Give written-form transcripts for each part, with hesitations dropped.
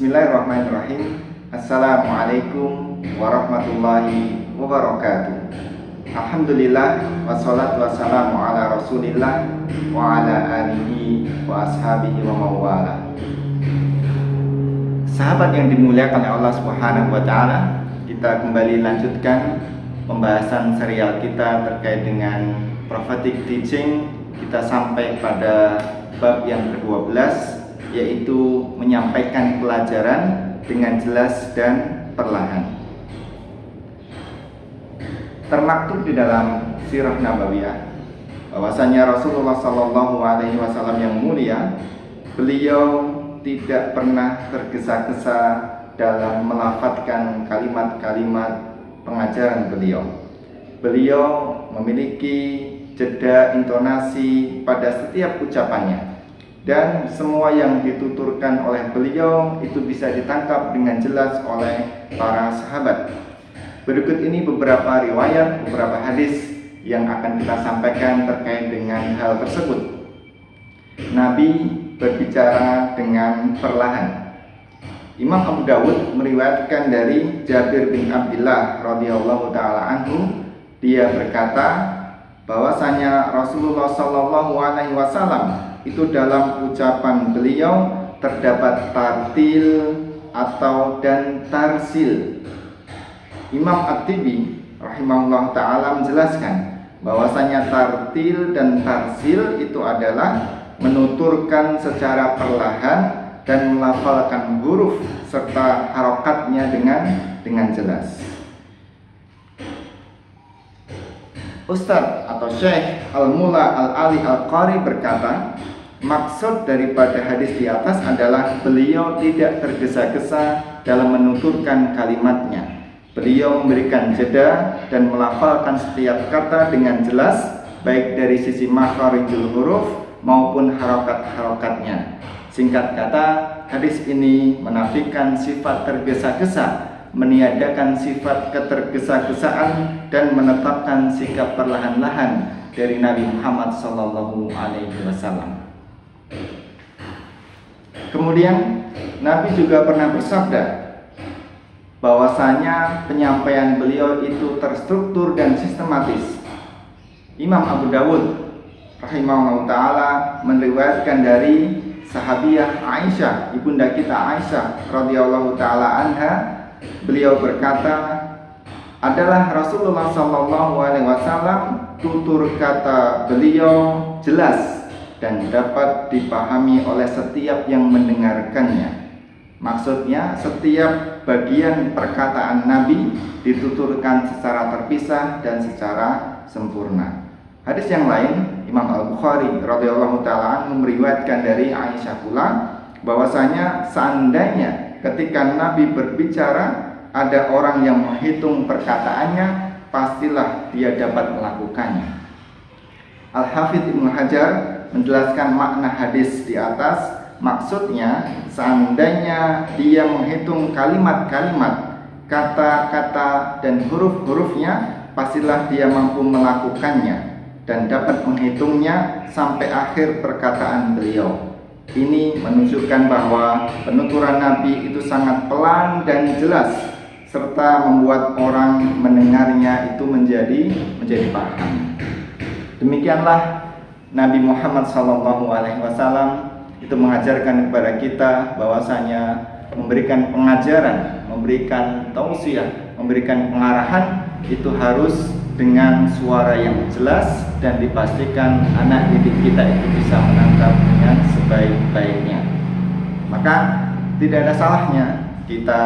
Bismillahirrahmanirrahim. Assalamualaikum warahmatullahi wabarakatuh. Alhamdulillah, wassalatu wassalamu ala rasulillah wa ala alihi wa ashabihi wa mawala. Sahabat yang dimuliakan oleh Allah Subhanahu wa taala, kita kembali lanjutkan pembahasan serial kita terkait dengan prophetic teaching. Kita sampai pada bab yang ke-12, yaitu menyampaikan pelajaran dengan jelas dan perlahan. Termaktub di dalam sirah nabawiyah bahwasanya Rasulullah Shallallahu Alaihi Wasallam yang mulia, beliau tidak pernah tergesa-gesa dalam melafadzkan kalimat-kalimat pengajaran beliau. Beliau memiliki jeda intonasi pada setiap ucapannya, dan semua yang dituturkan oleh beliau itu bisa ditangkap dengan jelas oleh para sahabat. Berikut ini beberapa riwayat, beberapa hadis yang akan kita sampaikan terkait dengan hal tersebut. Nabi berbicara dengan perlahan. Imam Abu Dawud meriwayatkan dari Jabir bin Abdullah radhiyallahu taala anhu, dia berkata bahwasanya Rasulullah Shallallahu Alaihi Wasallam itu dalam ucapan beliau terdapat tartil atau dan tarsil. Imam At-Tibi rahimahullah ta'ala menjelaskan bahwasanya tartil dan tarsil itu adalah menuturkan secara perlahan dan melafalkan huruf serta harokatnya dengan jelas. Ustadz atau Syekh Al-Mula Al-Ali Al-Qari berkata, maksud daripada hadis di atas adalah beliau tidak tergesa-gesa dalam menuturkan kalimatnya. Beliau memberikan jeda dan melafalkan setiap kata dengan jelas, baik dari sisi makharijul huruf maupun harokat-harokatnya. Singkat kata, hadis ini menafikan sifat tergesa-gesa, meniadakan sifat ketergesa-gesaan, dan menetapkan sikap perlahan-lahan dari Nabi Muhammad Sallallahu Alaihi Wasallam. Kemudian Nabi juga pernah bersabda bahwasanya penyampaian beliau itu terstruktur dan sistematis. Imam Abu Dawud rahimahullah ta'ala meriwayatkan dari sahabiah Aisyah, ibunda kita Aisyah radhiyallahu ta'ala anha, beliau berkata, adalah Rasulullah Shallallahu Alaihi Wasallam tutur kata beliau jelas dan dapat dipahami oleh setiap yang mendengarkannya. Maksudnya setiap bagian perkataan Nabi dituturkan secara terpisah dan secara sempurna. Hadis yang lain, Imam Al-Bukhari radhiyallahu ta'ala meriwayatkan dari Aisyah pula bahwasanya seandainya ketika Nabi berbicara ada orang yang menghitung perkataannya, pastilah dia dapat melakukannya. Al-Hafidz Ibnu Hajar menjelaskan makna hadis di atas. Maksudnya, seandainya dia menghitung kalimat-kalimat, kata-kata dan huruf-hurufnya, pastilah dia mampu melakukannya dan dapat menghitungnya sampai akhir perkataan beliau. Ini menunjukkan bahwa penuturan Nabi itu sangat pelan dan jelas, serta membuat orang mendengarnya itu menjadi paham. Demikianlah Nabi Muhammad SAW itu mengajarkan kepada kita bahwasanya memberikan pengajaran, memberikan tausiah, memberikan pengarahan itu harus dengan suara yang jelas dan dipastikan anak didik kita itu bisa menangkap dengan sebaik-baiknya. Maka tidak ada salahnya kita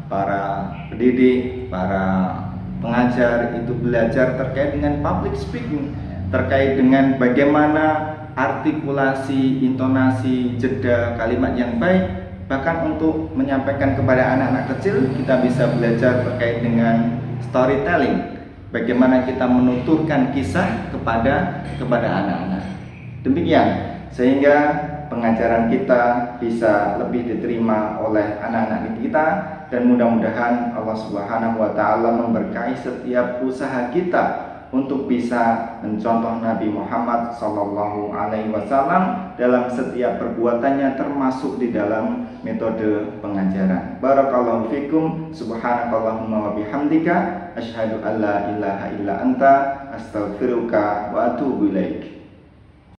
para pendidik, para pengajar itu belajar terkait dengan public speaking, terkait dengan bagaimana artikulasi, intonasi, jeda kalimat yang baik. Bahkan untuk menyampaikan kepada anak-anak kecil, kita bisa belajar terkait dengan storytelling, bagaimana kita menuturkan kisah kepada anak-anak. Demikian, sehingga pengajaran kita bisa lebih diterima oleh anak-anak kita, dan mudah-mudahan Allah Subhanahu wa taala memberkahi setiap usaha kita untuk bisa mencontoh Nabi Muhammad Sallallahu Alaihi Wasallam dalam setiap perbuatannya, termasuk di dalam metode pengajaran. Barakallahu fikum, subhanakallahumma wa bihamdika, asyhadu an la ilaha illa anta, astaghfiruka wa atubu ilaik.